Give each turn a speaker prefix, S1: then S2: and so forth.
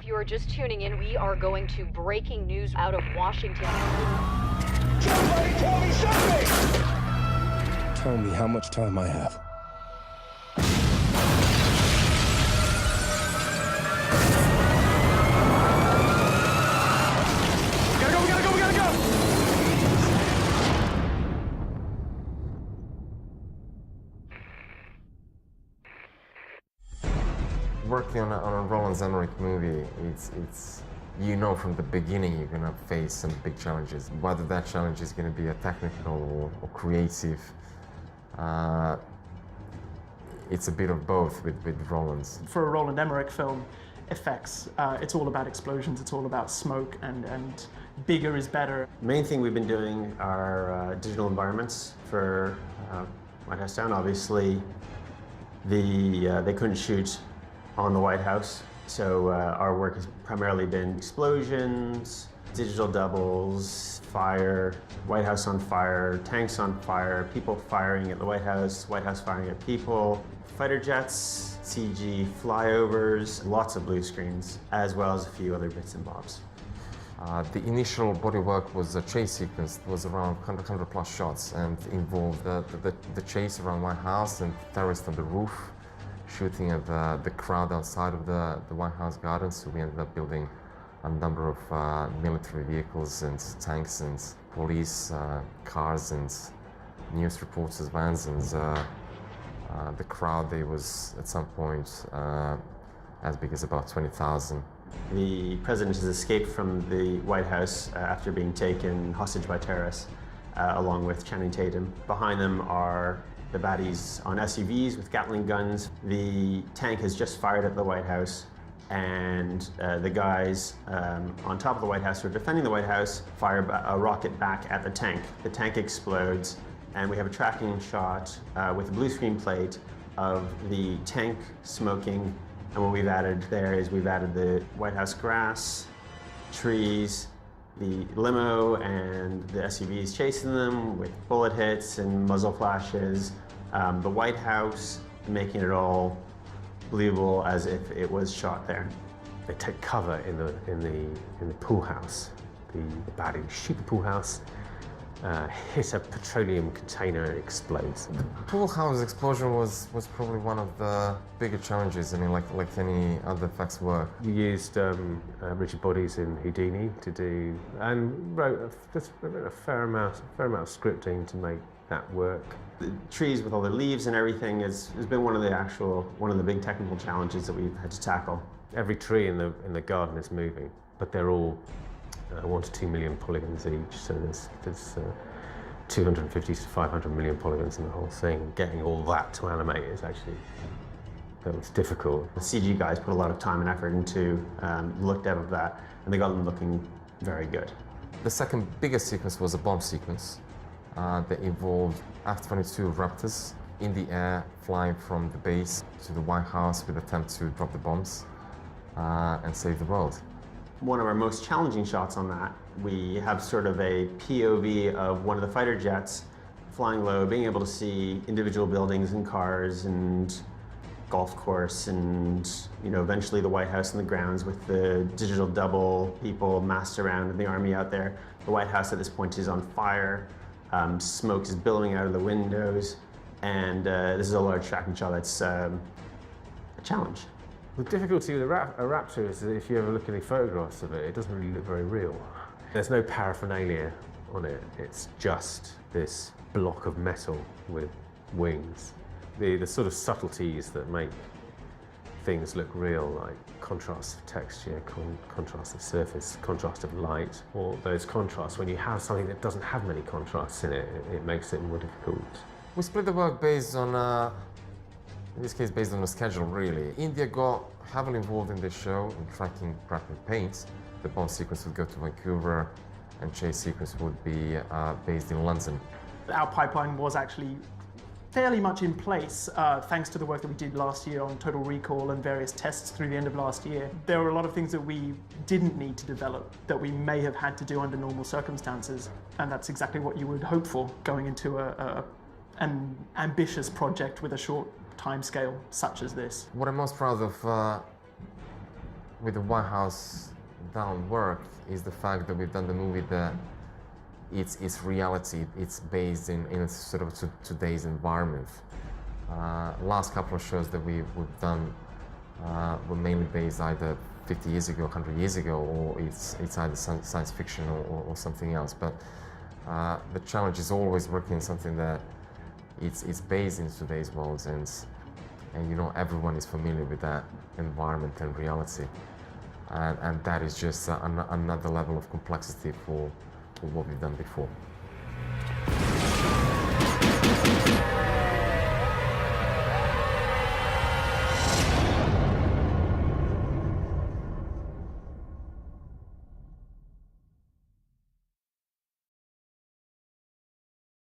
S1: If you are just tuning in, we are going to breaking news out of Washington.
S2: Somebody tell me something!
S3: Tell me how much time I have.
S2: We gotta go!
S4: Working on a Roland Emmerich movie, it's you know from the beginning you're gonna face some big challenges. Whether that challenge is gonna be a technical or creative, it's a bit of both with Roland's.
S5: For a Roland Emmerich film, effects, it's all about explosions, it's all about smoke, and bigger is better.
S6: Main thing we've been doing are digital environments for White House Down. Obviously, they couldn't shoot on the White House, so our work has primarily been explosions, digital doubles, fire, White House on fire, tanks on fire, people firing at the White House firing at people, fighter jets, CG flyovers, lots of blue screens, as well as a few other bits and bobs.
S4: The initial bodywork was a chase sequence. It was around 100 plus shots and involved the chase around White House and terrorists on the roof, shooting at the crowd outside of the White House gardens. So we ended up building a number of military vehicles and tanks and police cars and news reporters' vans, and the crowd there was at some point as big as about 20,000.
S6: The president has escaped from the White House after being taken hostage by terrorists, along with Channing Tatum. Behind them are the baddies on SUVs with Gatling guns. The tank has just fired at the White House, and the guys on top of the White House who are defending the White House fire a rocket back at the tank. The tank explodes, and we have a tracking shot with a blue screen plate of the tank smoking. And what we've added there is we've added the White House grass, trees, the limo and the SUVs chasing them with bullet hits and muzzle flashes, the White House, making it all believable as if it was shot there.
S7: They take cover in the pool house. The baddies shoot the pool house, hit a petroleum container, and it explodes.
S4: The pool house explosion was probably one of the bigger challenges. I mean, like any other effects work.
S7: We used rigid bodies in Houdini to do, and wrote a fair amount of scripting to make that work.
S6: The trees with all the leaves and everything has been one of the big technical challenges that we've had to tackle.
S7: Every tree in the garden is moving, but they're all 1 to 2 million polygons each, so there's 250 to 500 million polygons in the whole thing. Getting all that to animate is actually, that was difficult.
S6: The CG guys put a lot of time and effort into the look dev of that, and they got them looking very good.
S4: The second biggest sequence was a bomb sequence that involved F-22 Raptors in the air, flying from the base to the White House with attempt to drop the bombs and save the world.
S6: One of our most challenging shots on that, we have sort of a POV of one of the fighter jets flying low, being able to see individual buildings and cars and golf course and, you know, eventually the White House and the grounds with the digital double people massed around and the army out there. The White House at this point is on fire. Smoke is billowing out of the windows, and this is a large tracking shot that's a challenge.
S7: The difficulty with a raptor is that if you ever look at any photographs of it, it doesn't really look very real. There's no paraphernalia on it. It's just this block of metal with wings. The sort of subtleties that make things look real, like contrast of texture, contrast of surface, contrast of light, all those contrasts. When you have something that doesn't have many contrasts in it, it makes it more difficult.
S4: We split the work based on, in this case, based on the schedule, really. India got heavily involved in this show in tracking prep and paint. The bomb sequence would go to Vancouver, and chase sequence would be based in London.
S5: Our pipeline was actually fairly much in place thanks to the work that we did last year on Total Recall and various tests through the end of last year. There were a lot of things that we didn't need to develop that we may have had to do under normal circumstances, and that's exactly what you would hope for going into an ambitious project with a short timescale such as this.
S4: What I'm most proud of with the White House Down work is the fact that we've done the movie that it's reality. It's based in a sort of today's environment. Last couple of shows that we've done were mainly based either 50 years ago, 100 years ago, or it's either science fiction or something else. But the challenge is always working on something that it's based in today's world, and you know, everyone is familiar with that environment and reality. And that is just another level of complexity for what we've done before.